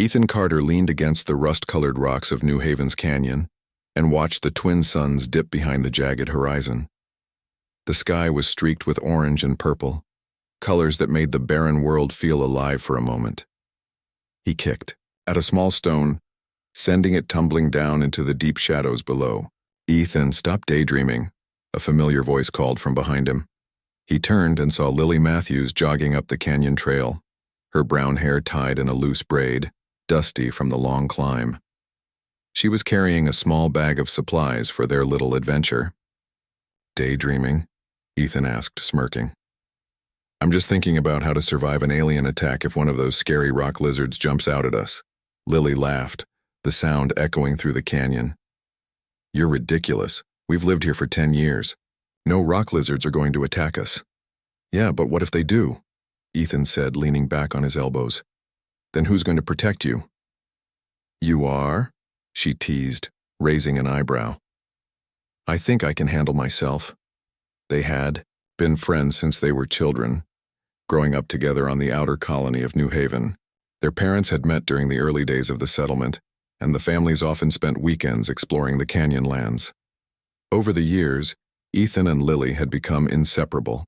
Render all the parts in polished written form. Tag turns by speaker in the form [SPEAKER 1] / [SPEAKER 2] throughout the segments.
[SPEAKER 1] Ethan Carter leaned against the rust-colored rocks of New Haven's canyon and watched the twin suns dip behind the jagged horizon. The sky was streaked with orange and purple, colors that made the barren world feel alive for a moment. He kicked at a small stone, sending it tumbling down into the deep shadows below. "Ethan, stop daydreaming," a familiar voice called from behind him. He turned and saw Lily Matthews jogging up the canyon trail, her brown hair tied in a loose braid, dusty from the long climb. She was carrying a small bag of supplies for their little adventure. "Daydreaming?" Ethan asked, smirking. "I'm just thinking about how to survive an alien attack if one of those scary rock lizards jumps out at us." Lily laughed, the sound echoing through the canyon. "You're ridiculous. We've lived here for 10 years. No rock lizards are going to attack us." "Yeah, but what if they do?" Ethan said, leaning back on his elbows. "Then who's going to protect you?" "You are?" she teased, raising an eyebrow. "I think I can handle myself." They had been friends since they were children, growing up together on the outer colony of New Haven. Their parents had met during the early days of the settlement, and the families often spent weekends exploring the canyon lands. Over the years, Ethan and Lily had become inseparable.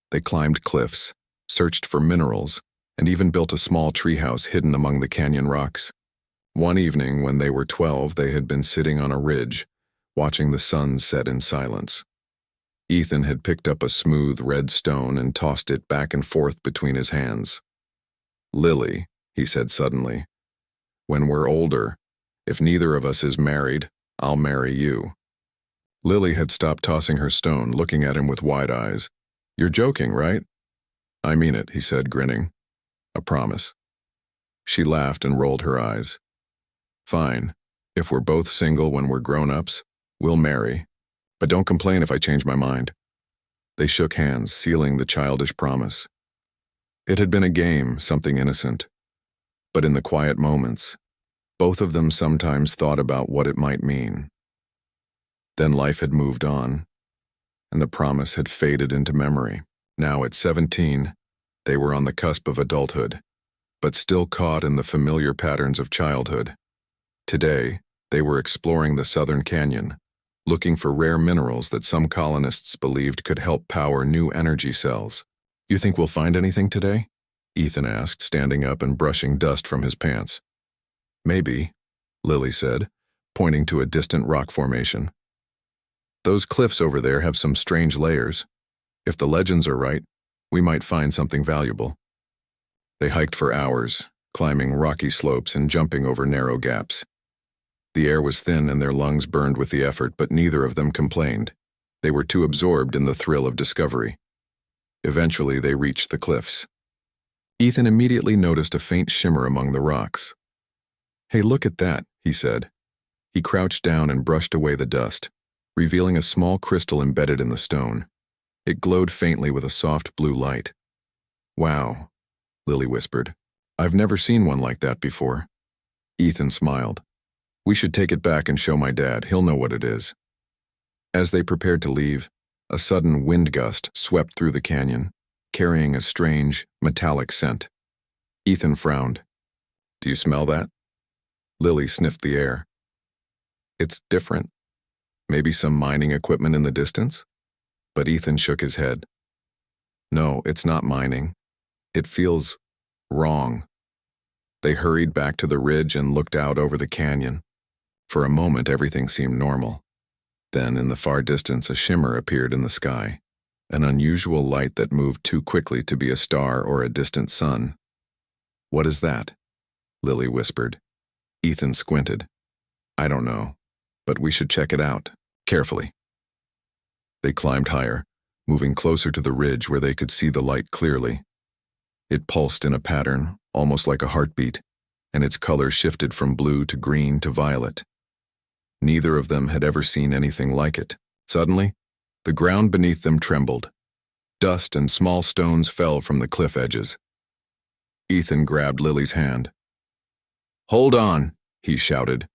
[SPEAKER 1] They climbed cliffs, searched for minerals, and even built a small treehouse hidden among the canyon rocks. One evening when they were 12, they had been sitting on a ridge, watching the sun set in silence. Ethan had picked up a smooth red stone and tossed it back and forth between his hands. "Lily," he said suddenly, "when we're older, if neither of us is married, I'll marry you." Lily had stopped tossing her stone, looking at him with wide eyes. "You're joking, right?" "I mean it," he said, grinning. "A promise." She laughed and rolled her eyes. "Fine. If we're both single when we're grown-ups, we'll marry. But don't complain if I change my mind." They shook hands, sealing the childish promise. It had been a game, something innocent. But in the quiet moments, both of them sometimes thought about what it might mean. Then life had moved on, and the promise had faded into memory. Now at 17, they were on the cusp of adulthood, but still caught in the familiar patterns of childhood. Today, they were exploring the southern canyon, looking for rare minerals that some colonists believed could help power new energy cells. "You think we'll find anything today?" Ethan asked, standing up and brushing dust from his pants. "Maybe," Lily said, pointing to a distant rock formation. "Those cliffs over there have some strange layers. If the legends are right, we might find something valuable." They hiked for hours, climbing rocky slopes and jumping over narrow gaps. The air was thin and their lungs burned with the effort, but neither of them complained. They were too absorbed in the thrill of discovery. Eventually, they reached the cliffs. Ethan immediately noticed a faint shimmer among the rocks. "Hey, look at that," he said. He crouched down and brushed away the dust, revealing a small crystal embedded in the stone. It glowed faintly with a soft blue light. "Wow," Lily whispered. "I've never seen one like that before." Ethan smiled. "We should take it back and show my dad. He'll know what it is." As they prepared to leave, a sudden wind gust swept through the canyon, carrying a strange, metallic scent. Ethan frowned. "Do you smell that?" Lily sniffed the air. "It's different. Maybe some mining equipment in the distance?" But Ethan shook his head. "No, it's not mining. It feels wrong." They hurried back to the ridge and looked out over the canyon. For a moment, everything seemed normal. Then, in the far distance, a shimmer appeared in the sky, an unusual light that moved too quickly to be a star or a distant sun. "What is that?" Lily whispered. Ethan squinted. "I don't know, but we should check it out, carefully." They climbed higher, moving closer to the ridge where they could see the light clearly. It pulsed in a pattern, almost like a heartbeat, and its color shifted from blue to green to violet. Neither of them had ever seen anything like it. Suddenly, the ground beneath them trembled. Dust and small stones fell from the cliff edges. Ethan grabbed Lily's hand. "Hold on," he shouted.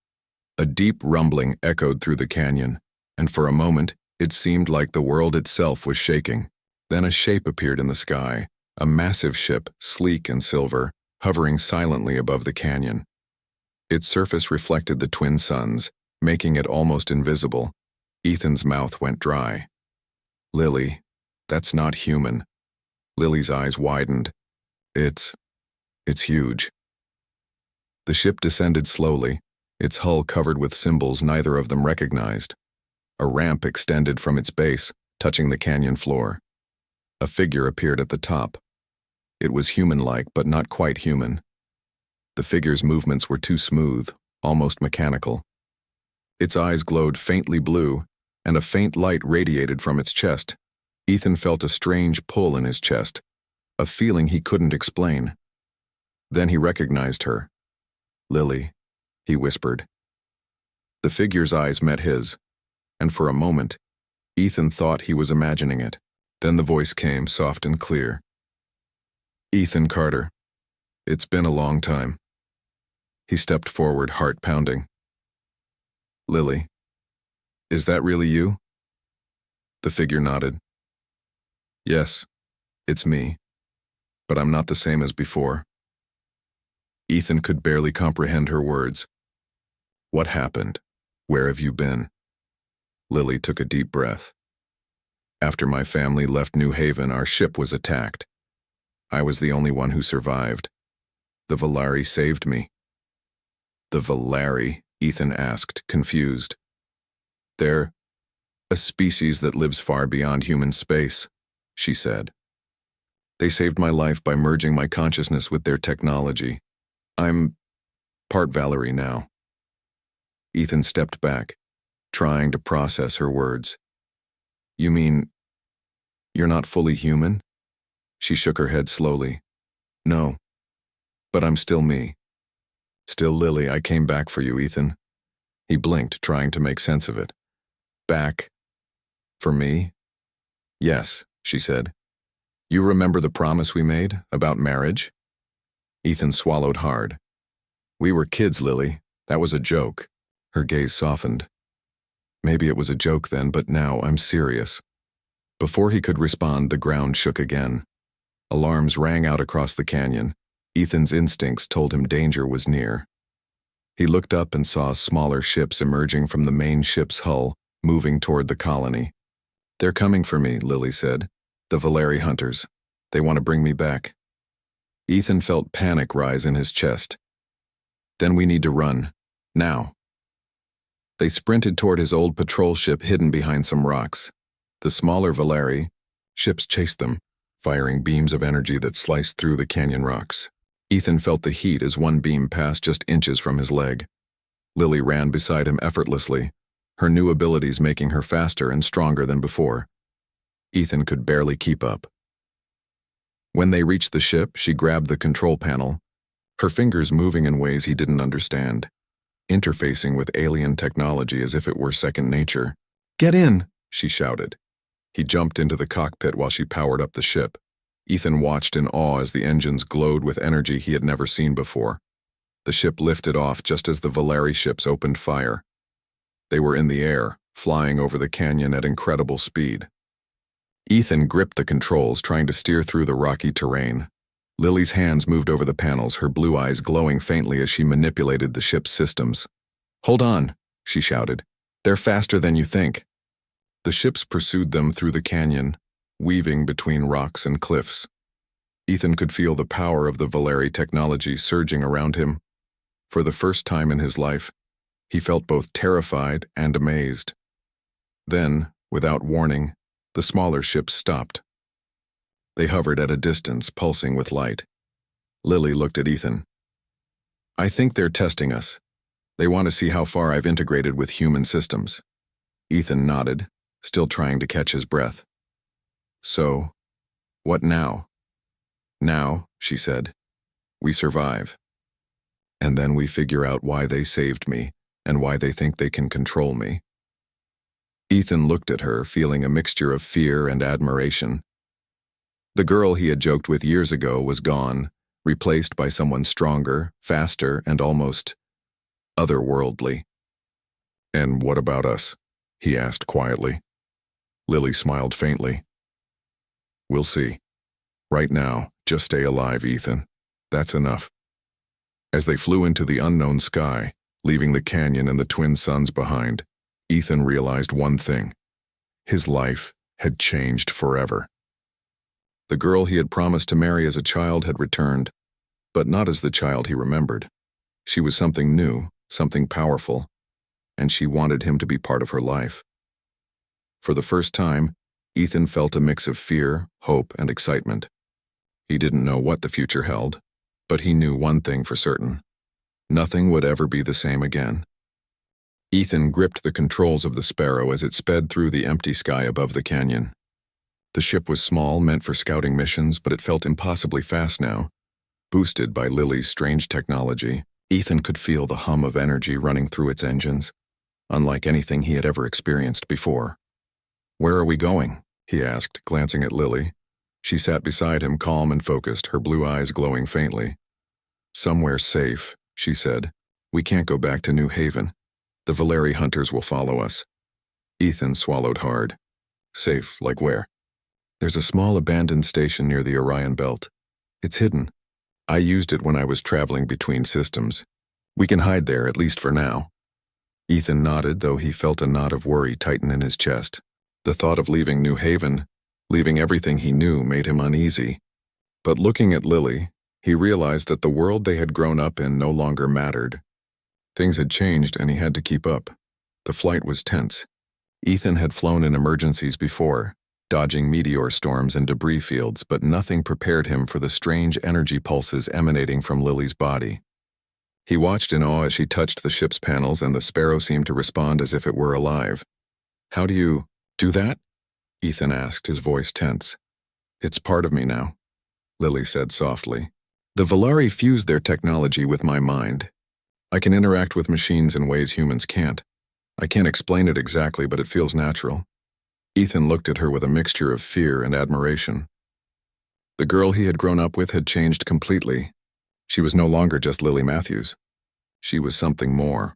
[SPEAKER 1] A deep rumbling echoed through the canyon, and for a moment, it seemed like the world itself was shaking. Then a shape appeared in the sky, a massive ship, sleek and silver, hovering silently above the canyon. Its surface reflected the twin suns, making it almost invisible. Ethan's mouth went dry. Lily, that's not human. Lily's eyes widened. It's huge. The ship descended slowly, its hull covered with symbols neither of them recognized. A ramp extended from its base, touching the canyon floor. A figure appeared at the top. It was human-like, but not quite human. The figure's movements were too smooth, almost mechanical. Its eyes glowed faintly blue, and a faint light radiated from its chest. Ethan felt a strange pull in his chest, a feeling he couldn't explain. Then he recognized her. Lily, he whispered. The figure's eyes met his, and for a moment, Ethan thought he was imagining it. Then the voice came, soft and clear. Ethan Carter. It's been a long time. He stepped forward, heart pounding. Lily, is that really you? The figure nodded. Yes, it's me, but I'm not the same as before. Ethan could barely comprehend her words. What happened? Where have you been? Lily took a deep breath. After my family left New Haven, our ship was attacked. I was the only one who survived. The Valari saved me. The Valari? Ethan asked, confused. They're a species that lives far beyond human space, she said. They saved my life by merging my consciousness with their technology. I'm part Valari now. Ethan stepped back, trying to process her words. You mean you're not fully human? She shook her head slowly. No, but I'm still me. Still Lily, I came back for you, Ethan. He blinked, trying to make sense of it. Back? For me? Yes, she said. You remember the promise we made about marriage? Ethan swallowed hard. We were kids, Lily. That was a joke. Her gaze softened. Maybe it was a joke then, but now I'm serious. Before he could respond, the ground shook again. Alarms rang out across the canyon. Ethan's instincts told him danger was near. He looked up and saw smaller ships emerging from the main ship's hull, moving toward the colony. They're coming for me, Lily said. The Valari hunters. They want to bring me back. Ethan felt panic rise in his chest. Then we need to run. Now. They sprinted toward his old patrol ship hidden behind some rocks. The smaller Valari ships chased them, firing beams of energy that sliced through the canyon rocks. Ethan felt the heat as one beam passed just inches from his leg. Lily ran beside him effortlessly, her new abilities making her faster and stronger than before. Ethan could barely keep up. When they reached the ship, she grabbed the control panel, her fingers moving in ways he didn't understand, interfacing with alien technology as if it were second nature. Get in, she shouted. He jumped into the cockpit while she powered up the ship. Ethan watched in awe as the engines glowed with energy he had never seen before. The ship lifted off just as the Valari ships opened fire. They were in the air, flying over the canyon at incredible speed. Ethan gripped the controls, trying to steer through the rocky terrain. Lily's hands moved over the panels, her blue eyes glowing faintly as she manipulated the ship's systems. Hold on, she shouted. They're faster than you think. The ships pursued them through the canyon, weaving between rocks and cliffs. Ethan could feel the power of the Valari technology surging around him. For the first time in his life, he felt both terrified and amazed. Then, without warning, the smaller ships stopped. They hovered at a distance, pulsing with light. Lily looked at Ethan. I think they're testing us. They want to see how far I've integrated with human systems. Ethan nodded, still trying to catch his breath. So, what now? Now, she said, we survive. And then we figure out why they saved me and why they think they can control me. Ethan looked at her, feeling a mixture of fear and admiration. The girl he had joked with years ago was gone, replaced by someone stronger, faster, and almost otherworldly. And what about us? He asked quietly. Lily smiled faintly. We'll see. Right now, just stay alive, Ethan. That's enough. As they flew into the unknown sky, leaving the canyon and the twin suns behind, Ethan realized one thing. His life had changed forever. The girl he had promised to marry as a child had returned, but not as the child he remembered. She was something new, something powerful, and she wanted him to be part of her life. For the first time, Ethan felt a mix of fear, hope, and excitement. He didn't know what the future held, but he knew one thing for certain. Nothing would ever be the same again. Ethan gripped the controls of the Sparrow as it sped through the empty sky above the canyon. The ship was small, meant for scouting missions, but it felt impossibly fast now. Boosted by Lily's strange technology, Ethan could feel the hum of energy running through its engines, unlike anything he had ever experienced before. "Where are we going?" he asked, glancing at Lily. She sat beside him, calm and focused, her blue eyes glowing faintly. "Somewhere safe," she said. "We can't go back to New Haven. The Valeri hunters will follow us." Ethan swallowed hard. "Safe, like where?" "There's a small abandoned station near the Orion Belt. It's hidden. I used it when I was traveling between systems. We can hide there, at least for now." Ethan nodded, though he felt a knot of worry tighten in his chest. The thought of leaving New Haven, leaving everything he knew, made him uneasy. But looking at Lily, he realized that the world they had grown up in no longer mattered. Things had changed and he had to keep up. The flight was tense. Ethan had flown in emergencies before, dodging meteor storms and debris fields, but nothing prepared him for the strange energy pulses emanating from Lily's body. He watched in awe as she touched the ship's panels, and the Sparrow seemed to respond as if it were alive. "How do you do that?" Ethan asked, his voice tense. "It's part of me now," Lily said softly. "The Valeri fused their technology with my mind. I can interact with machines in ways humans can't. I can't explain it exactly, but it feels natural." Ethan looked at her with a mixture of fear and admiration. The girl he had grown up with had changed completely. She was no longer just Lily Matthews. She was something more.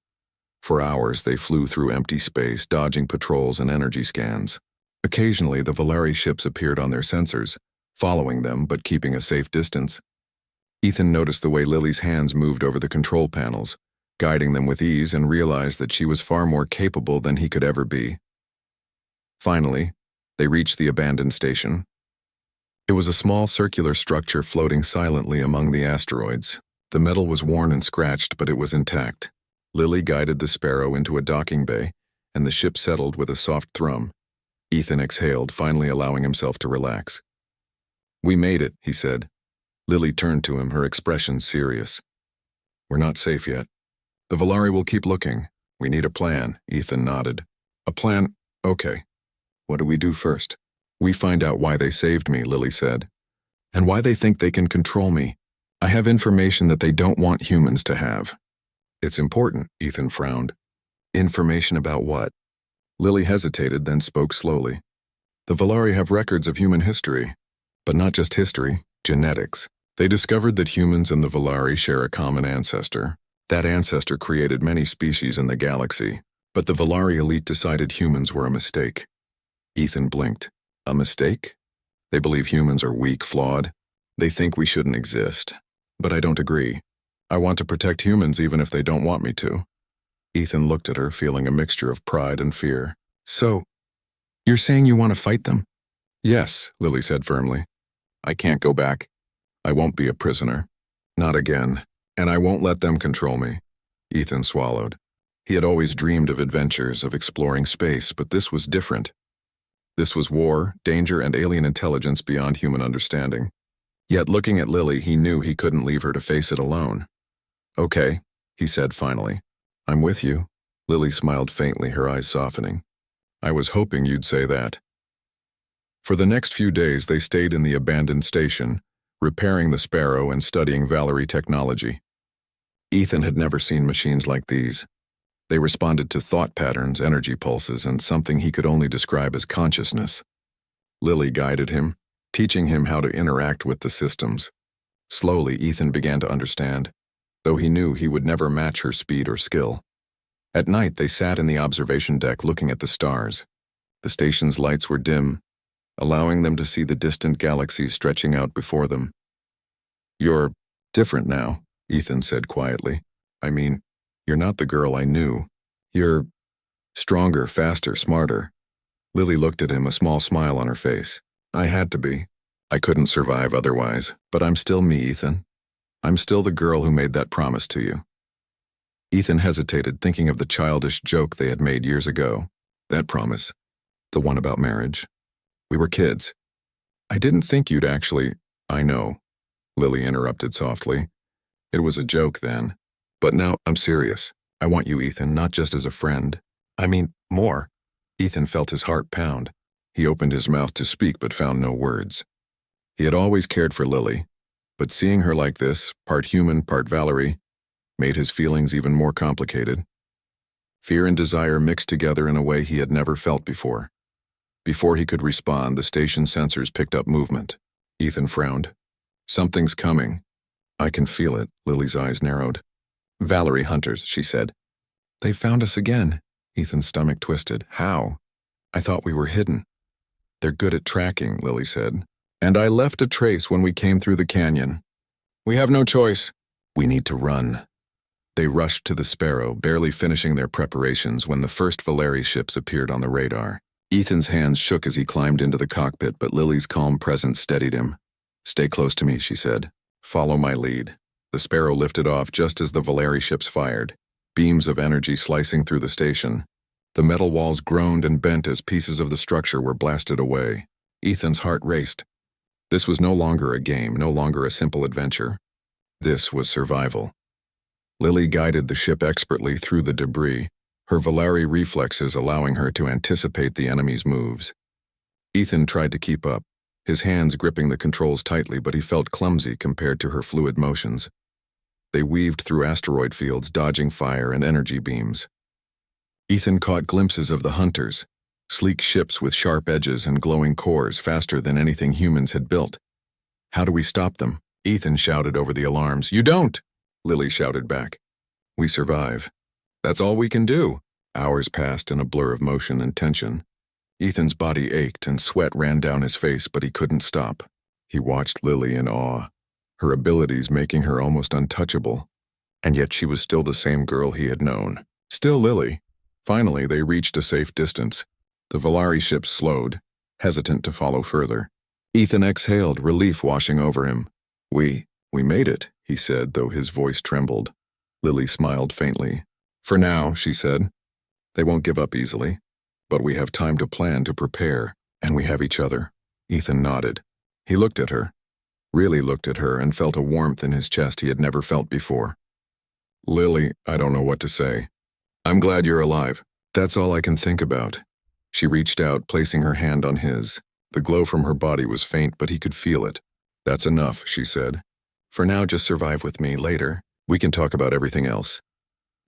[SPEAKER 1] For hours they flew through empty space, dodging patrols and energy scans. Occasionally the Valeri ships appeared on their sensors, following them but keeping a safe distance. Ethan noticed the way Lily's hands moved over the control panels, guiding them with ease, and realized that she was far more capable than he could ever be. Finally, they reached the abandoned station. It was a small circular structure floating silently among the asteroids. The metal was worn and scratched, but it was intact. Lily guided the Sparrow into a docking bay, and the ship settled with a soft thrum. Ethan exhaled, finally allowing himself to relax. "We made it," he said. Lily turned to him, her expression serious. "We're not safe yet. The Valeri will keep looking. We need a plan," Ethan nodded. "A plan? Okay. What do we do first?" "We find out why they saved me," Lily said. "And why they think they can control me. I have information that they don't want humans to have." "It's important," Ethan frowned. "Information about what?" Lily hesitated, then spoke slowly. "The Valeri have records of human history. But not just history, genetics. They discovered that humans and the Valeri share a common ancestor. That ancestor created many species in the galaxy, but the Valeri elite decided humans were a mistake." Ethan blinked. "A mistake? They believe humans are weak, flawed. They think we shouldn't exist. But I don't agree. I want to protect humans even if they don't want me to." Ethan looked at her, feeling a mixture of pride and fear. "So, you're saying you want to fight them?" "Yes," Lily said firmly. "I can't go back. I won't be a prisoner. Not again. And I won't let them control me." Ethan swallowed. He had always dreamed of adventures, of exploring space, but this was different. This was war, danger, and alien intelligence beyond human understanding. Yet looking at Lily, he knew he couldn't leave her to face it alone. "Okay," he said finally. "I'm with you." Lily smiled faintly, her eyes softening. "I was hoping you'd say that." For the next few days they stayed in the abandoned station, repairing the Sparrow and studying Valeri technology. Ethan had never seen machines like these. They responded to thought patterns, energy pulses, and something he could only describe as consciousness. Lily guided him, teaching him how to interact with the systems. Slowly, Ethan began to understand, though he knew he would never match her speed or skill. At night, they sat in the observation deck looking at the stars. The station's lights were dim, allowing them to see the distant galaxies stretching out before them. "You're different now," Ethan said quietly. I mean, you're not the girl I knew. You're stronger, faster, smarter. Lily looked at him, a small smile on her face. I had to be. I couldn't survive otherwise, but I'm still me, Ethan. I'm still the girl who made that promise to you. Ethan hesitated, thinking of the childish joke they had made years ago. That promise. The one about marriage. We were kids. I didn't think you'd actually— I know, Lily interrupted softly. It was a joke then. But now I'm serious. I want you, Ethan, not just as a friend. I mean, more. Ethan felt his heart pound. He opened his mouth to speak but found no words. He had always cared for Lily, but seeing her like this, part human, part Valerie, made his feelings even more complicated. Fear and desire mixed together in a way he had never felt before. Before he could respond, the station sensors picked up movement. Ethan frowned. Something's coming. I can feel it. Lily's eyes narrowed. Valerie hunters, she said. They found us again. Ethan's stomach twisted. How? I thought we were hidden. They're good at tracking, Lily said. And I left a trace when we came through the canyon. We have no choice. We need to run. They rushed to the Sparrow, barely finishing their preparations when the first Valeri ships appeared on the radar. Ethan's hands shook as he climbed into the cockpit, but Lily's calm presence steadied him. Stay close to me, she said. Follow my lead. The Sparrow lifted off just as the Valeri ships fired, beams of energy slicing through the station. The metal walls groaned and bent as pieces of the structure were blasted away. Ethan's heart raced. This was no longer a game, no longer a simple adventure. This was survival. Lily guided the ship expertly through the debris, her Valeri reflexes allowing her to anticipate the enemy's moves. Ethan tried to keep up, his hands gripping the controls tightly, but he felt clumsy compared to her fluid motions. They weaved through asteroid fields, dodging fire and energy beams. Ethan caught glimpses of the hunters, sleek ships with sharp edges and glowing cores faster than anything humans had built. How do we stop them? Ethan shouted over the alarms. You don't! Lily shouted back. We survive. That's all we can do. Hours passed in a blur of motion and tension. Ethan's body ached and sweat ran down his face, but he couldn't stop. He watched Lily in awe, her abilities making her almost untouchable. And yet she was still the same girl he had known. Still Lily. Finally, they reached a safe distance. The Valeri ship slowed, hesitant to follow further. Ethan exhaled, relief washing over him. We made it, he said, though his voice trembled. Lily smiled faintly. For now, she said. They won't give up easily. But we have time to plan, to prepare, and we have each other. Ethan nodded. He looked at her, really looked at her, and felt a warmth in his chest he had never felt before. Lily, I don't know what to say. I'm glad you're alive. That's all I can think about. She reached out, placing her hand on his. The glow from her body was faint, but he could feel it. That's enough, she said. For now, just survive with me. Later, we can talk about everything else.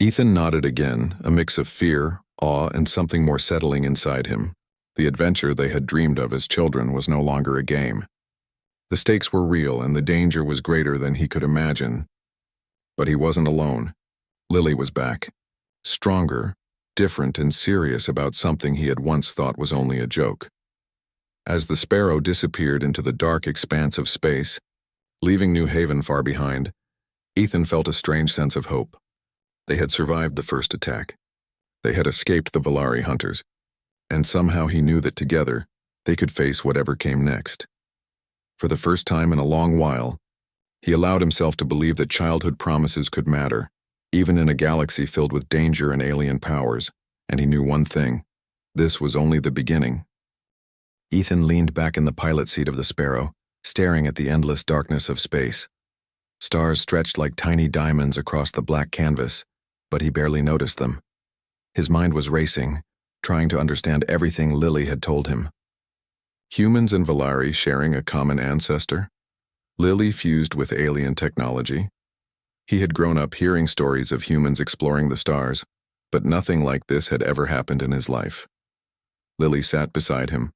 [SPEAKER 1] Ethan nodded again, a mix of fear, awe, and something more settling inside him. The adventure they had dreamed of as children was no longer a game. The stakes were real, and the danger was greater than he could imagine. But he wasn't alone. Lily was back. Stronger, different, and serious about something he had once thought was only a joke. As the Sparrow disappeared into the dark expanse of space, leaving New Haven far behind, Ethan felt a strange sense of hope. They had survived the first attack. They had escaped the Valeri hunters, and somehow he knew that together they could face whatever came next. For the first time in a long while, he allowed himself to believe that childhood promises could matter, even in a galaxy filled with danger and alien powers, and he knew one thing: this was only the beginning. Ethan leaned back in the pilot seat of the Sparrow, staring at the endless darkness of space. Stars stretched like tiny diamonds across the black canvas, but he barely noticed them. His mind was racing, trying to understand everything Lily had told him. Humans and Valeri sharing a common ancestor? Lily fused with alien technology. He had grown up hearing stories of humans exploring the stars, but nothing like this had ever happened in his life. Lily sat beside him,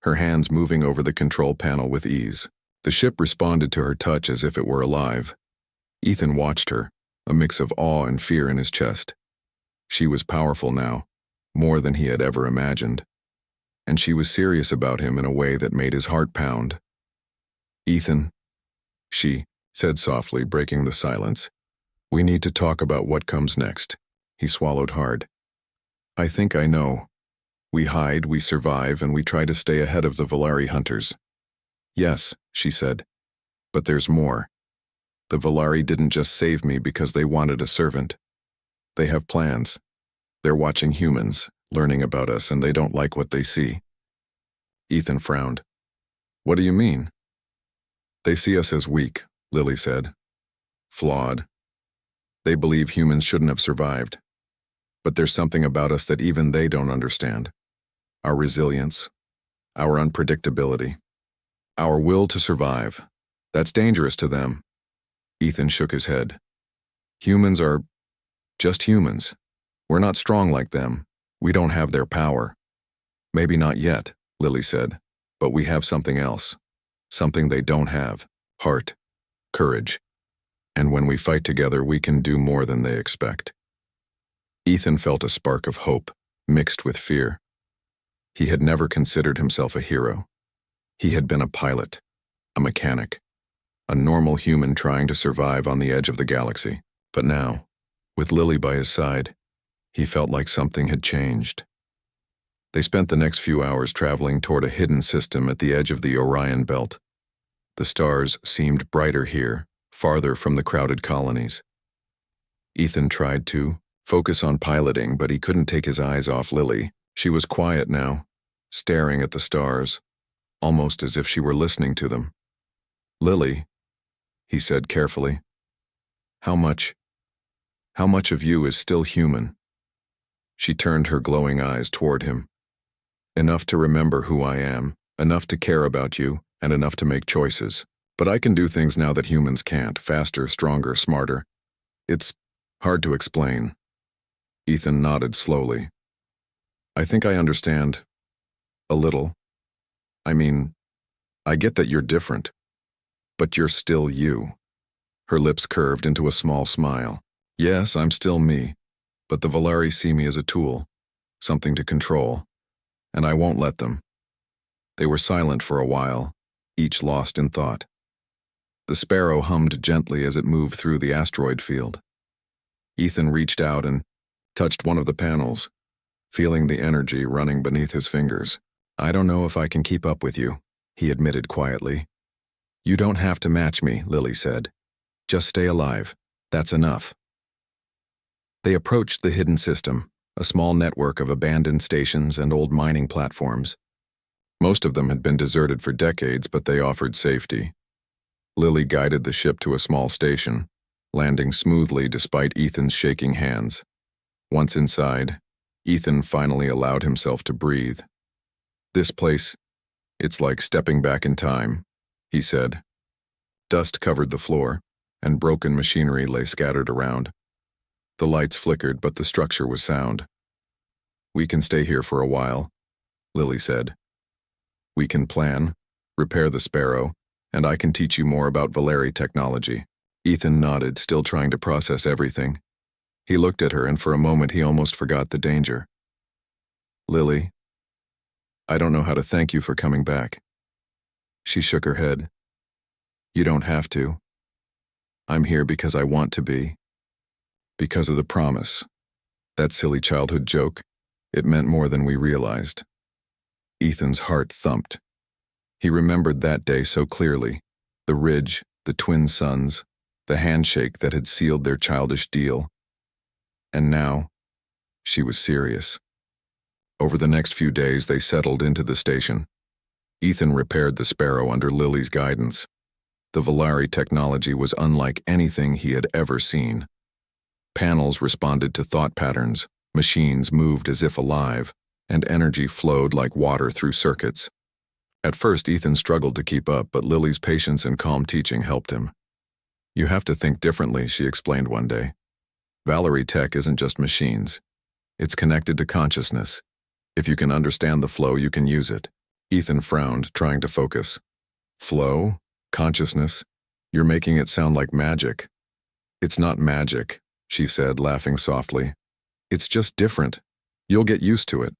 [SPEAKER 1] her hands moving over the control panel with ease. The ship responded to her touch as if it were alive. Ethan watched her, a mix of awe and fear in his chest. She was powerful now, more than he had ever imagined. And she was serious about him in a way that made his heart pound. Ethan, she said softly, breaking the silence. We need to talk about what comes next. He swallowed hard. I think I know. We hide, we survive, and we try to stay ahead of the Valari hunters. Yes, she said. But there's more. The Valari didn't just save me because they wanted a servant. They have plans. They're watching humans, learning about us, and they don't like what they see. Ethan frowned. What do you mean? They see us as weak, Lily said. Flawed. They believe humans shouldn't have survived. But there's something about us that even they don't understand. Our resilience, our unpredictability, our will to survive. That's dangerous to them. Ethan shook his head. Humans are just humans. We're not strong like them. We don't have their power. Maybe not yet, Lily said, but we have something else. Something they don't have. Heart, courage. And when we fight together, we can do more than they expect. Ethan felt a spark of hope, mixed with fear. He had never considered himself a hero. He had been a pilot, a mechanic, a normal human trying to survive on the edge of the galaxy. But now, with Lily by his side, he felt like something had changed. They spent the next few hours traveling toward a hidden system at the edge of the Orion Belt. The stars seemed brighter here, farther from the crowded colonies. Ethan tried to focus on piloting, but he couldn't take his eyes off Lily. She was quiet now, staring at the stars, almost as if she were listening to them. Lily, he said carefully, how much of you is still human? She turned her glowing eyes toward him. Enough to remember who I am, enough to care about you, and enough to make choices. But I can do things now that humans can't, faster, stronger, smarter. It's hard to explain. Ethan nodded slowly. I think I understand. A little. I mean, I get that you're different. But you're still you. Her lips curved into a small smile. Yes, I'm still me. But the Valari see me as a tool, something to control. And I won't let them. They were silent for a while, each lost in thought. The sparrow hummed gently as it moved through the asteroid field. Ethan reached out and touched one of the panels, feeling the energy running beneath his fingers. I don't know if I can keep up with you, he admitted quietly. You don't have to match me, Lily said. Just stay alive. That's enough. They approached the hidden system, a small network of abandoned stations and old mining platforms. Most of them had been deserted for decades, but they offered safety. Lily guided the ship to a small station, landing smoothly despite Ethan's shaking hands. Once inside, Ethan finally allowed himself to breathe. This place, it's like stepping back in time, he said. Dust covered the floor, and broken machinery lay scattered around. The lights flickered, but the structure was sound. We can stay here for a while, Lily said. We can plan, repair the sparrow, and I can teach you more about Valari technology. Ethan nodded, still trying to process everything. He looked at her, and for a moment he almost forgot the danger. Lily, I don't know how to thank you for coming back. She shook her head. You don't have to. I'm here because I want to be. Because of the promise. That silly childhood joke, it meant more than we realized. Ethan's heart thumped. He remembered that day so clearly. The ridge, the twin suns, the handshake that had sealed their childish deal. And now, she was serious. Over the next few days, they settled into the station. Ethan repaired the sparrow under Lily's guidance. The Valari technology was unlike anything he had ever seen. Panels responded to thought patterns, machines moved as if alive, and energy flowed like water through circuits. At first, Ethan struggled to keep up, but Lily's patience and calm teaching helped him. You have to think differently, she explained one day. Valari tech isn't just machines. It's connected to consciousness. If you can understand the flow, you can use it. Ethan frowned, trying to focus. Flow? Consciousness? You're making it sound like magic. It's not magic, she said, laughing softly. It's just different. You'll get used to it.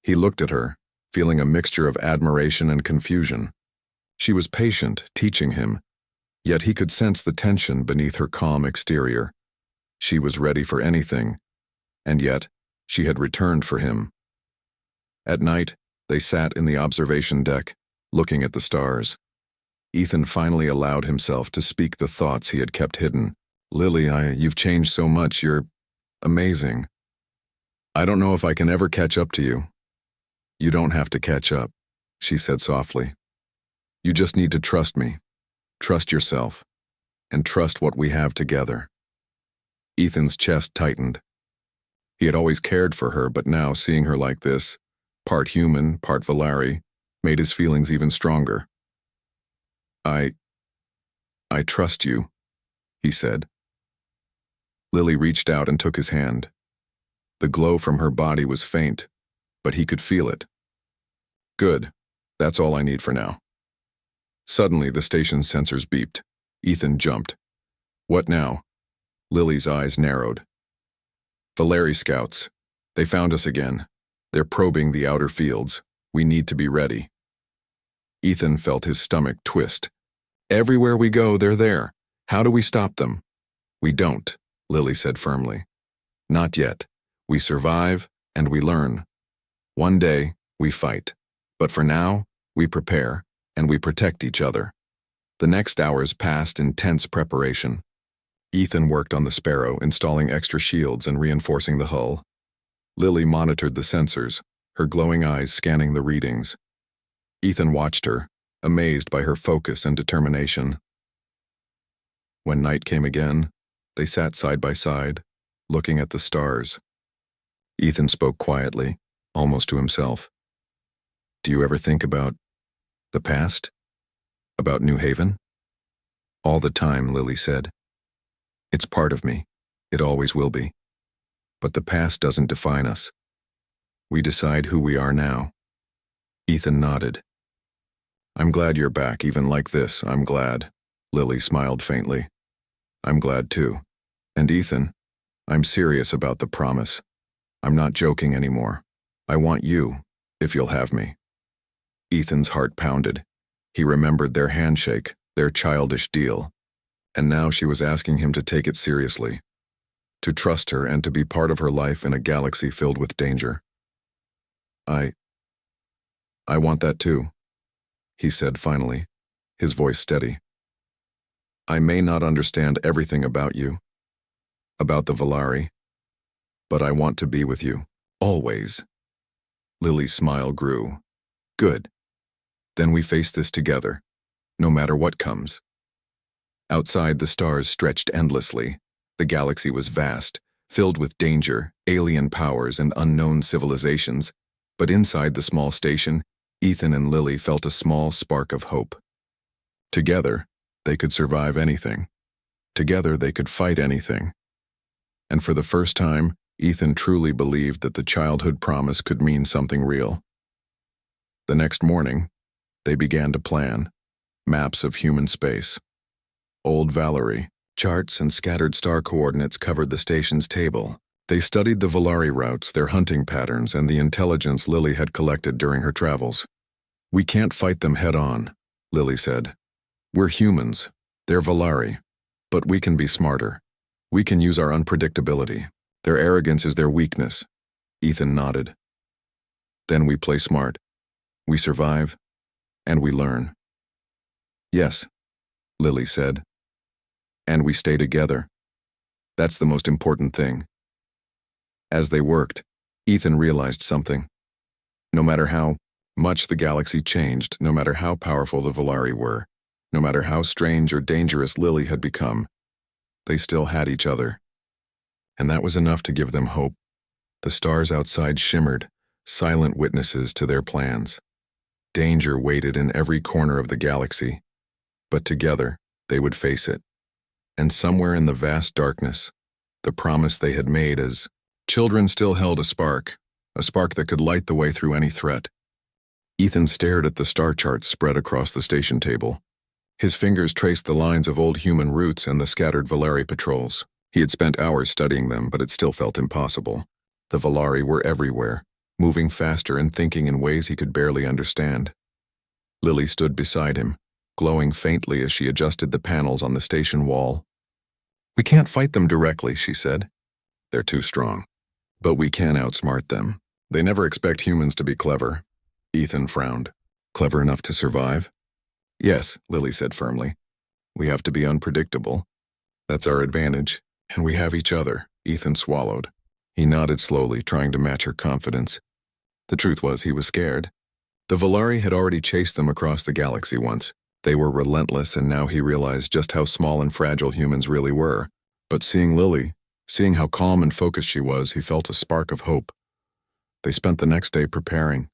[SPEAKER 1] He looked at her, feeling a mixture of admiration and confusion. She was patient, teaching him, Yet he could sense the tension beneath her calm exterior. She was ready for anything, and yet she had returned for him. At night, they sat in the observation deck, looking at the stars. Ethan finally allowed himself to speak the thoughts he had kept hidden. "Lily, you've changed so much. You're amazing. I don't know if I can ever catch up to you." "You don't have to catch up," she said softly. "You just need to trust me. Trust yourself. And trust what we have together." Ethan's chest tightened. He had always cared for her, but now seeing her like this, part human, part Valari, made his feelings even stronger. I trust you," he said. Lily reached out and took his hand. The glow from her body was faint, but he could feel it. "Good. That's all I need for now." Suddenly, the station's sensors beeped. Ethan jumped. "What now?" Lily's eyes narrowed. "Valari scouts. They found us again. They're probing the outer fields. We need to be ready." Ethan felt his stomach twist. "Everywhere we go, they're there. How do we stop them?" "We don't," Lily said firmly. "Not yet. We survive and we learn. One day, we fight. But for now, we prepare and we protect each other." The next hours passed in tense preparation. Ethan worked on the Sparrow, installing extra shields and reinforcing the hull. Lily monitored the sensors, her glowing eyes scanning the readings. Ethan watched her, amazed by her focus and determination. When night came again, they sat side by side, looking at the stars. Ethan spoke quietly, almost to himself. "Do you ever think about the past? About New Haven?" "All the time," Lily said. "It's part of me. It always will be. But the past doesn't define us. We decide who we are now." Ethan nodded. "I'm glad you're back, even like this, I'm glad." Lily smiled faintly. "I'm glad too. And Ethan, I'm serious about the promise. I'm not joking anymore. I want you, if you'll have me." Ethan's heart pounded. He remembered their handshake, their childish deal. And now she was asking him to take it seriously, to trust her and to be part of her life in a galaxy filled with danger. I want that too," he said finally, his voice steady. "I may not understand everything about you, about the Valari, but I want to be with you, always." Lily's smile grew. "Good. Then we face this together, no matter what comes." Outside, the stars stretched endlessly. The galaxy was vast, filled with danger, alien powers, and unknown civilizations. But inside the small station, Ethan and Lily felt a small spark of hope. Together, they could survive anything. Together, they could fight anything. And for the first time, Ethan truly believed that the childhood promise could mean something real. The next morning, they began to plan. Maps of human space. Old Valerie. Charts and scattered star coordinates covered the station's table. They studied the Valari routes, their hunting patterns, and the intelligence Lily had collected during her travels. "We can't fight them head-on," Lily said. "We're humans. They're Valari. But we can be smarter. We can use our unpredictability. Their arrogance is their weakness." Ethan nodded. "Then we play smart. We survive, and we learn." "Yes," Lily said. "And we stay together. That's the most important thing." As they worked, Ethan realized something. No matter how much the galaxy changed, no matter how powerful the Valari were, no matter how strange or dangerous Lily had become, they still had each other. And that was enough to give them hope. The stars outside shimmered, silent witnesses to their plans. Danger waited in every corner of the galaxy, but together they would face it. And somewhere in the vast darkness, the promise they had made as children still held a spark that could light the way through any threat. Ethan stared at the star charts spread across the station table. His fingers traced the lines of old human routes and the scattered Valari patrols. He had spent hours studying them, but it still felt impossible. The Valari were everywhere, moving faster and thinking in ways he could barely understand. Lily stood beside him, glowing faintly as she adjusted the panels on the station wall. "We can't fight them directly," she said. "They're too strong. But we can outsmart them. They never expect humans to be clever." Ethan frowned. "Clever enough to survive?" "Yes," Lily said firmly. "We have to be unpredictable. That's our advantage, and we have each other." Ethan swallowed. He nodded slowly, trying to match her confidence. The truth was he was scared. The Volari had already chased them across the galaxy once. They were relentless, and now he realized just how small and fragile humans really were. But seeing Lily, seeing how calm and focused she was, he felt a spark of hope. They spent the next day preparing.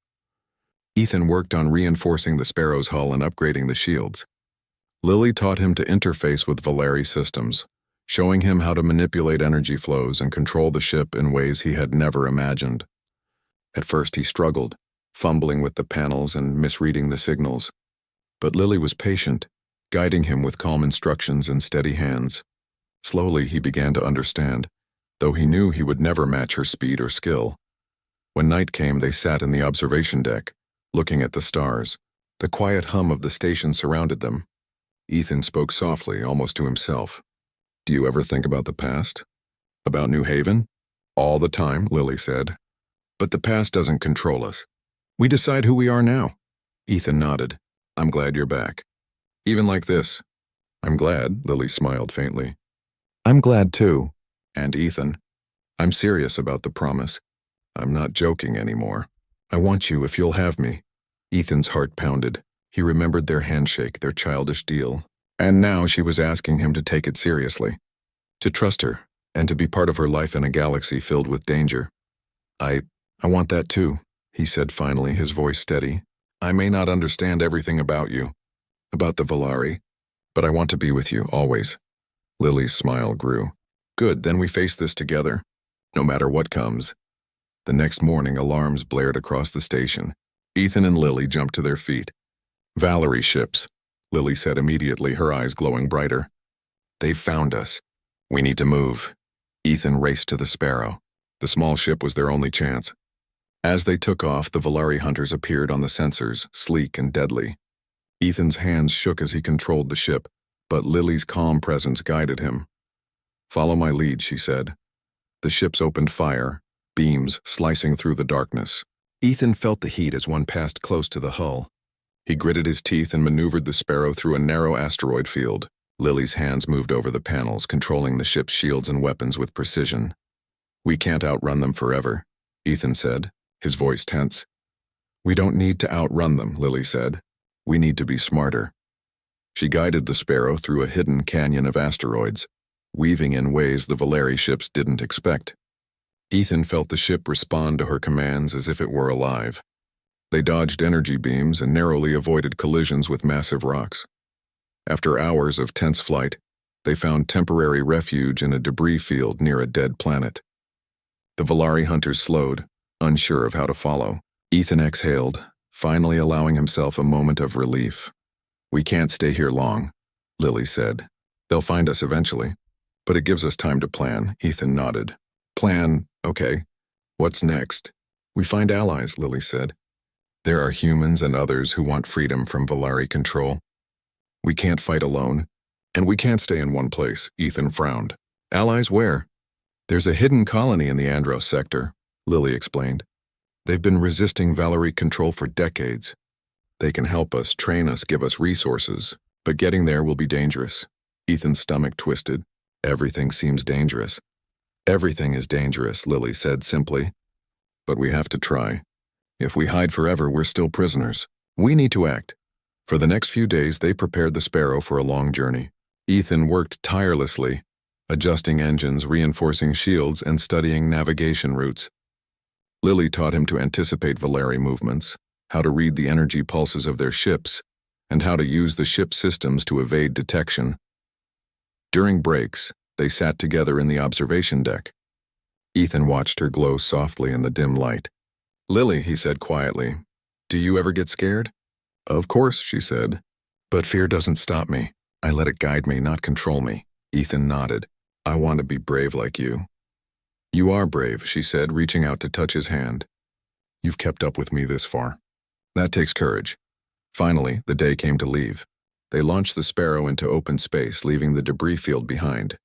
[SPEAKER 1] Ethan worked on reinforcing the Sparrow's hull and upgrading the shields. Lily taught him to interface with Volari systems, showing him how to manipulate energy flows and control the ship in ways he had never imagined. At first he struggled, fumbling with the panels and misreading the signals. But Lily was patient, guiding him with calm instructions and steady hands. Slowly he began to understand, though he knew he would never match her speed or skill. When night came, they sat in the observation deck, looking at the stars. The quiet hum of the station surrounded them. Ethan spoke softly, almost to himself. "Do you ever think about the past? About New Haven?" "All the time," Lily said. "But the past doesn't control us. We decide who we are now." Ethan nodded. "I'm glad you're back. Even like this." "I'm glad," Lily smiled faintly. "I'm glad too." "And Ethan, I'm serious about the promise. I'm not joking anymore. I want you if you'll have me." Ethan's heart pounded. He remembered their handshake, their childish deal. And now she was asking him to take it seriously, to trust her, and to be part of her life in a galaxy filled with danger. I want that too," he said finally, his voice steady. "I may not understand everything about you, about the Volari, but I want to be with you, always." Lily's smile grew. "Good, then we face this together, no matter what comes." The next morning, alarms blared across the station. Ethan and Lily jumped to their feet. "Valerie ships," Lily said immediately, her eyes glowing brighter. "They've found us. We need to move." Ethan raced to the Sparrow. The small ship was their only chance. As they took off, the Volari hunters appeared on the sensors, sleek and deadly. Ethan's hands shook as he controlled the ship, but Lily's calm presence guided him. "Follow my lead," she said. The ships opened fire, beams slicing through the darkness. Ethan felt the heat as one passed close to the hull. He gritted his teeth and maneuvered the Sparrow through a narrow asteroid field. Lily's hands moved over the panels, controlling the ship's shields and weapons with precision. "We can't outrun them forever," Ethan said, his voice tense. "We don't need to outrun them," Lily said. "We need to be smarter." She guided the Sparrow through a hidden canyon of asteroids, weaving in ways the Volari ships didn't expect. Ethan felt the ship respond to her commands as if it were alive. They dodged energy beams and narrowly avoided collisions with massive rocks. After hours of tense flight, they found temporary refuge in a debris field near a dead planet. The Volari hunters slowed, unsure of how to follow. Ethan exhaled, finally allowing himself a moment of relief. "We can't stay here long," Lily said. "They'll find us eventually. But it gives us time to plan." Ethan nodded. "Plan, okay. What's next?" "We find allies," Lily said. "There are humans and others who want freedom from Volari control. We can't fight alone, and we can't stay in one place." Ethan frowned. "Allies where?" "There's a hidden colony in the Andros sector," Lily explained. "They've been resisting Volari control for decades. They can help us, train us, give us resources, but getting there will be dangerous." Ethan's stomach twisted. "Everything seems dangerous." "Everything is dangerous," Lily said simply. "But we have to try. If we hide forever, we're still prisoners. We need to act." For the next few days, they prepared the Sparrow for a long journey. Ethan worked tirelessly, adjusting engines, reinforcing shields, and studying navigation routes. Lily taught him to anticipate Volari movements, how to read the energy pulses of their ships, and how to use the ship's systems to evade detection. During breaks, they sat together in the observation deck. Ethan watched her glow softly in the dim light. "Lily," he said quietly, "do you ever get scared?" "Of course," she said. "But fear doesn't stop me. I let it guide me, not control me." Ethan nodded. "I want to be brave like you." "You are brave," she said, reaching out to touch his hand. "You've kept up with me this far. That takes courage." Finally, the day came to leave. They launched the Sparrow into open space, leaving the debris field behind.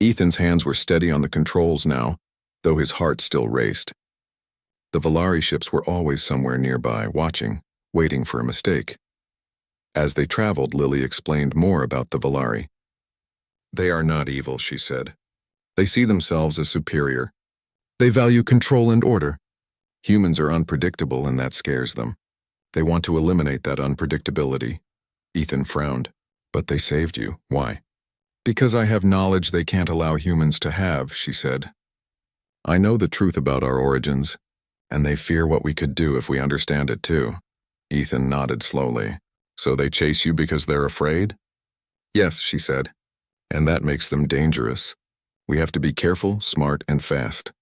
[SPEAKER 1] Ethan's hands were steady on the controls now, though his heart still raced. The Valari ships were always somewhere nearby, watching, waiting for a mistake. As they traveled, Lily explained more about the Valari. They are not evil, she said. They see themselves as superior. They value control and order. Humans are unpredictable, and that scares them. They want to eliminate that unpredictability. Ethan frowned. But they saved you. Why? Because I have knowledge they can't allow humans to have, she said. I know the truth about our origins, and they fear what we could do if we understand it too. Ethan nodded slowly. So they chase you because they're afraid? Yes, she said. And that makes them dangerous. We have to be careful, smart, and fast.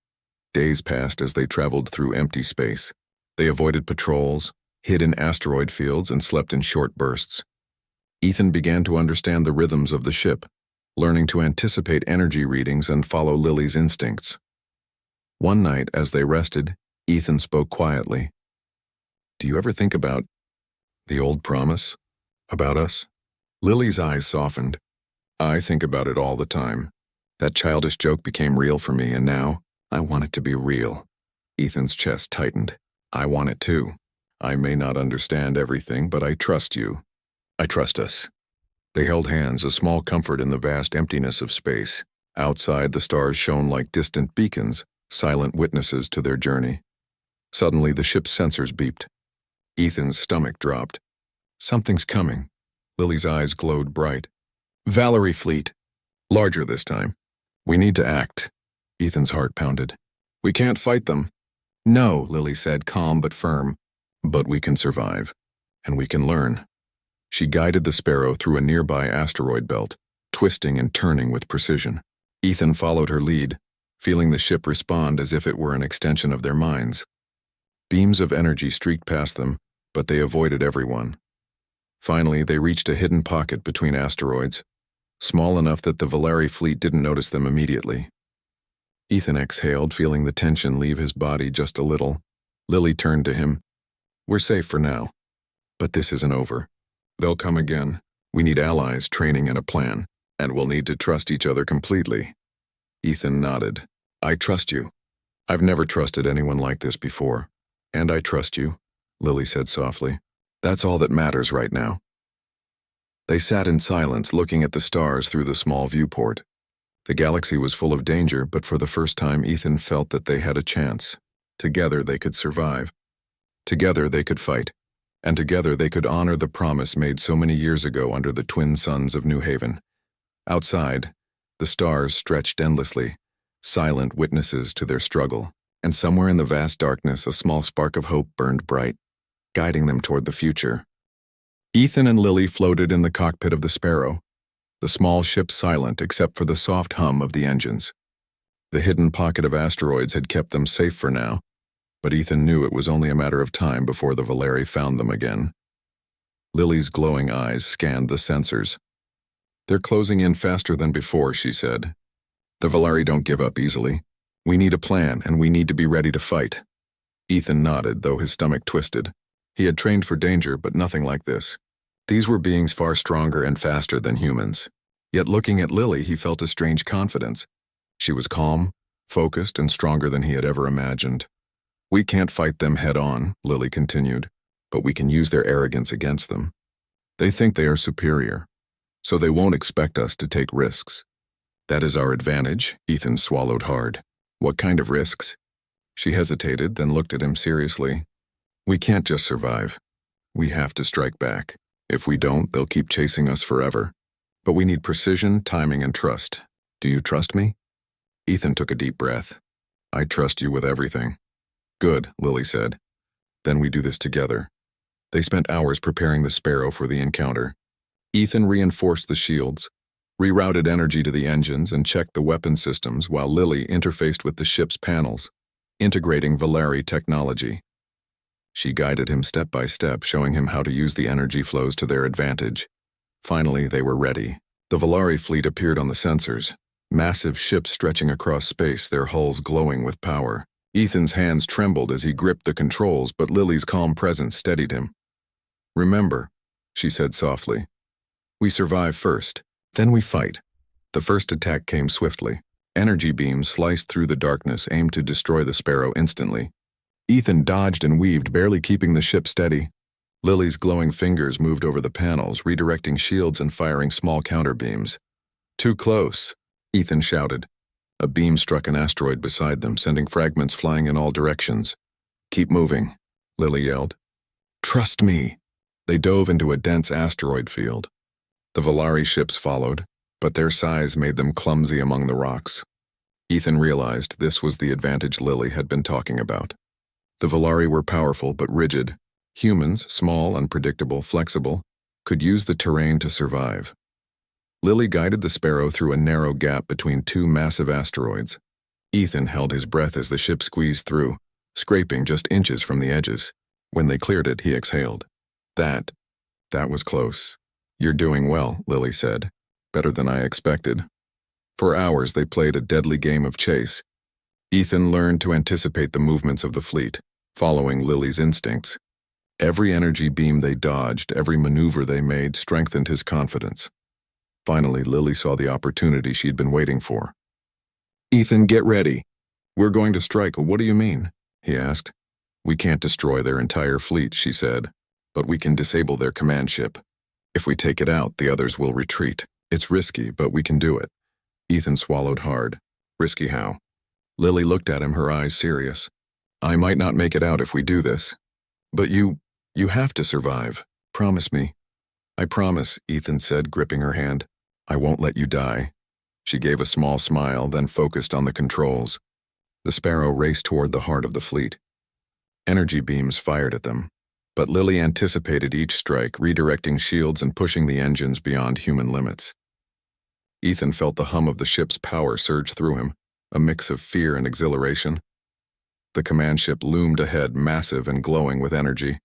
[SPEAKER 1] Days passed as they traveled through empty space. They avoided patrols, hid in asteroid fields, and slept in short bursts. Ethan began to understand the rhythms of the ship, learning to anticipate energy readings and follow Lily's instincts. One night, as they rested, Ethan spoke quietly. Do you ever think about the old promise? About us? Lily's eyes softened. I think about it all the time. That childish joke became real for me, and now I want it to be real. Ethan's chest tightened. I want it too. I may not understand everything, but I trust you. I trust us. They held hands, a small comfort in the vast emptiness of space. Outside, the stars shone like distant beacons, silent witnesses to their journey. Suddenly, the ship's sensors beeped. Ethan's stomach dropped. Something's coming. Lily's eyes glowed bright. Valerie fleet. Larger this time. We need to act. Ethan's heart pounded. We can't fight them. No, Lily said, calm but firm. But we can survive. And we can learn. She guided the Sparrow through a nearby asteroid belt, twisting and turning with precision. Ethan followed her lead, feeling the ship respond as if it were an extension of their minds. Beams of energy streaked past them, but they avoided everyone. Finally, they reached a hidden pocket between asteroids, small enough that the Valari fleet didn't notice them immediately. Ethan exhaled, feeling the tension leave his body just a little. Lily turned to him. We're safe for now. But this isn't over. They'll come again. We need allies, training, and a plan, and we'll need to trust each other completely. Ethan nodded. I trust you. I've never trusted anyone like this before. And I trust you, Lily said softly. That's all that matters right now. They sat in silence, looking at the stars through the small viewport. The galaxy was full of danger, but for the first time Ethan felt that they had a chance. Together they could survive. Together they could fight. And together they could honor the promise made so many years ago under the twin suns of New Haven. Outside, the stars stretched endlessly, silent witnesses to their struggle, and somewhere in the vast darkness a small spark of hope burned bright, guiding them toward the future. Ethan and Lily floated in the cockpit of the Sparrow, the small ship silent except for the soft hum of the engines. The hidden pocket of asteroids had kept them safe for now, but Ethan knew it was only a matter of time before the Valari found them again. Lily's glowing eyes scanned the sensors. They're closing in faster than before, she said. The Valari don't give up easily. We need a plan, and we need to be ready to fight. Ethan nodded, though his stomach twisted. He had trained for danger, but nothing like this. These were beings far stronger and faster than humans. Yet looking at Lily, he felt a strange confidence. She was calm, focused, and stronger than he had ever imagined. We can't fight them head-on, Lily continued, but we can use their arrogance against them. They think they are superior, so they won't expect us to take risks. That is our advantage, Ethan swallowed hard. What kind of risks? She hesitated, then looked at him seriously. We can't just survive. We have to strike back. If we don't, they'll keep chasing us forever. But we need precision, timing, and trust. Do you trust me? Ethan took a deep breath. I trust you with everything. Good, Lily said. Then we do this together. They spent hours preparing the Sparrow for the encounter. Ethan reinforced the shields, rerouted energy to the engines, and checked the weapon systems while Lily interfaced with the ship's panels, integrating Valari technology. She guided him step by step, showing him how to use the energy flows to their advantage. Finally, they were ready. The Valari fleet appeared on the sensors, massive ships stretching across space, their hulls glowing with power. Ethan's hands trembled as he gripped the controls, but Lily's calm presence steadied him. Remember, she said softly, We survive first, then we fight. The first attack came swiftly. Energy beams sliced through the darkness, aimed to destroy the sparrow instantly. Ethan dodged and weaved, barely keeping the ship steady. Lily's glowing fingers moved over the panels, redirecting shields and firing small counter beams. "Too close," Ethan shouted. A beam struck an asteroid beside them, sending fragments flying in all directions. "Keep moving," Lily yelled. "Trust me." They dove into a dense asteroid field. The Volari ships followed, but their size made them clumsy among the rocks. Ethan realized this was the advantage Lily had been talking about. The Volari were powerful but rigid. Humans, small, unpredictable, flexible, could use the terrain to survive. Lily guided the Sparrow through a narrow gap between two massive asteroids. Ethan held his breath as the ship squeezed through, scraping just inches from the edges. When they cleared it, he exhaled. That was close." "You're doing well," Lily said. "Better than I expected." For hours they played a deadly game of chase. Ethan learned to anticipate the movements of the fleet, following Lily's instincts. Every energy beam they dodged, every maneuver they made, strengthened his confidence. Finally, Lily saw the opportunity she'd been waiting for. "Ethan, get ready. We're going to strike." "What do you mean?" he asked. "We can't destroy their entire fleet," she said, "but we can disable their command ship. If we take it out, the others will retreat. It's risky, but we can do it." Ethan swallowed hard. "Risky how?" Lily looked at him, her eyes serious. "I might not make it out if we do this. But you have to survive. Promise me." "I promise," Ethan said, gripping her hand. "I won't let you die." She gave a small smile, then focused on the controls. The Sparrow raced toward the heart of the fleet. Energy beams fired at them, but Lily anticipated each strike, redirecting shields and pushing the engines beyond human limits. Ethan felt the hum of the ship's power surge through him, a mix of fear and exhilaration. The command ship loomed ahead, massive and glowing with energy.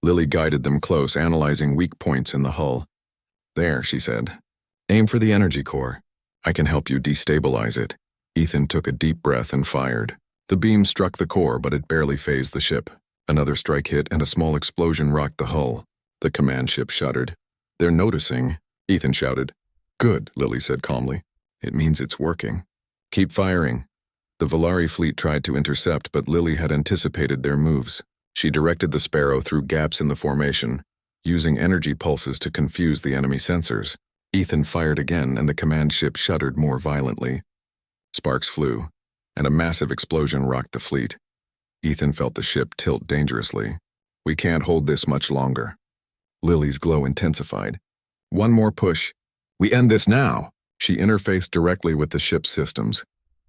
[SPEAKER 1] Lily guided them close, analyzing weak points in the hull. "There," she said. "Aim for the energy core. I can help you destabilize it." Ethan took a deep breath and fired. The beam struck the core, but it barely phased the ship. Another strike hit, and a small explosion rocked the hull. The command ship shuddered. "They're noticing," Ethan shouted. "Good," Lily said calmly. "It means it's working. Keep firing." The Volari fleet tried to intercept, but Lily had anticipated their moves. She directed the Sparrow through gaps in the formation, using energy pulses to confuse the enemy sensors. Ethan fired again, and the command ship shuddered more violently. Sparks flew, and a massive explosion rocked the fleet. Ethan felt the ship tilt dangerously. "We can't hold this much longer." Lily's glow intensified. "One more push. We end this now." She interfaced directly with the ship's systems,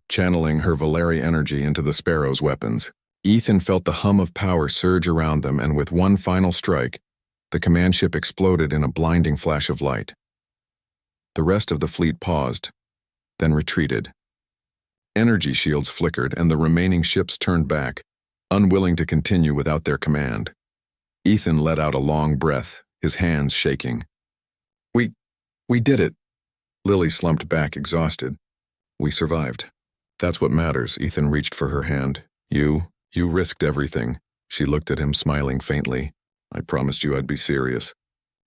[SPEAKER 1] channeling her Volari energy into the Sparrow's weapons. Ethan felt the hum of power surge around them, and with one final strike, the command ship exploded in a blinding flash of light. The rest of the fleet paused, then retreated. Energy shields flickered, and the remaining ships turned back, unwilling to continue without their command. Ethan let out a long breath, his hands shaking. We did it." Lily slumped back, exhausted. "We survived. That's what matters." Ethan reached for her hand. You risked everything." She looked at him, smiling faintly. "I promised you I'd be serious.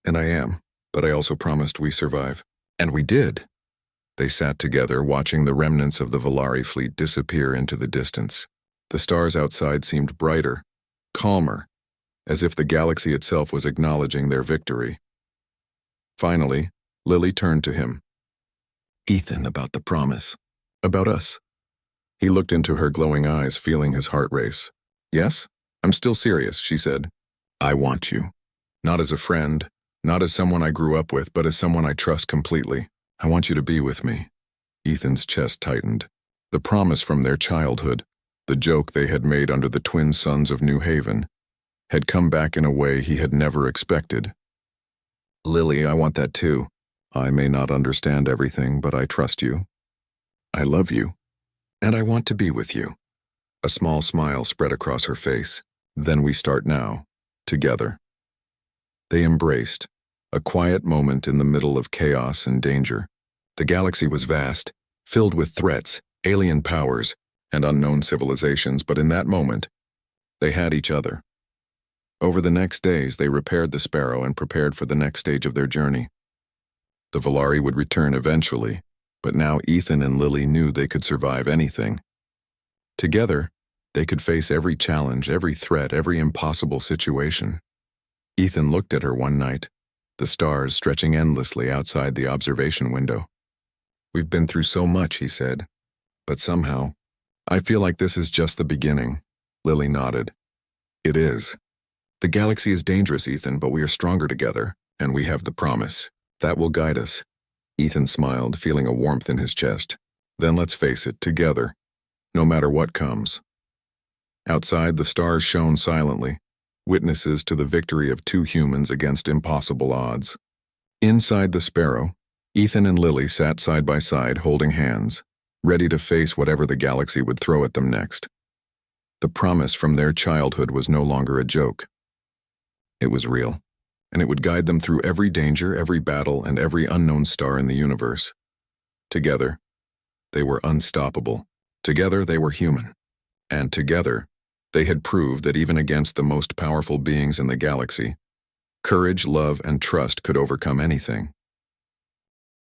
[SPEAKER 1] And I am, but I also promised we survive. And we did." They sat together, watching the remnants of the Volari fleet disappear into the distance. The stars outside seemed brighter, calmer, as if the galaxy itself was acknowledging their victory. Finally, Lily turned to him. "Ethan, about the promise. About us." He looked into her glowing eyes, feeling his heart race. "Yes, I'm still serious," she said. "I want you. Not as a friend, not as someone I grew up with, but as someone I trust completely. I want you to be with me." Ethan's chest tightened. The promise from their childhood, the joke they had made under the twin suns of New Haven, had come back in a way he had never expected. "Lily, I want that too. I may not understand everything, but I trust you. I love you, and I want to be with you." A small smile spread across her face. "Then we start now, together." They embraced, a quiet moment in the middle of chaos and danger. The galaxy was vast, filled with threats, alien powers, and unknown civilizations, but in that moment, they had each other. Over the next days, they repaired the Sparrow and prepared for the next stage of their journey. The Valari would return eventually, but now Ethan and Lily knew they could survive anything. Together, they could face every challenge, every threat, every impossible situation. Ethan looked at her one night, the stars stretching endlessly outside the observation window. "We've been through so much," he said, "but somehow, I feel like this is just the beginning." Lily nodded. "It is. The galaxy is dangerous, Ethan, but we are stronger together, and we have the promise. That will guide us." Ethan smiled, feeling a warmth in his chest. "Then let's face it, together, no matter what comes." Outside, the stars shone silently, witnesses to the victory of two humans against impossible odds. Inside the Sparrow, Ethan and Lily sat side by side, holding hands, ready to face whatever the galaxy would throw at them next. The promise from their childhood was no longer a joke. It was real, and it would guide them through every danger, every battle, and every unknown star in the universe. Together, they were unstoppable. Together, they were human. And together, they had proved that even against the most powerful beings in the galaxy, courage, love, and trust could overcome anything.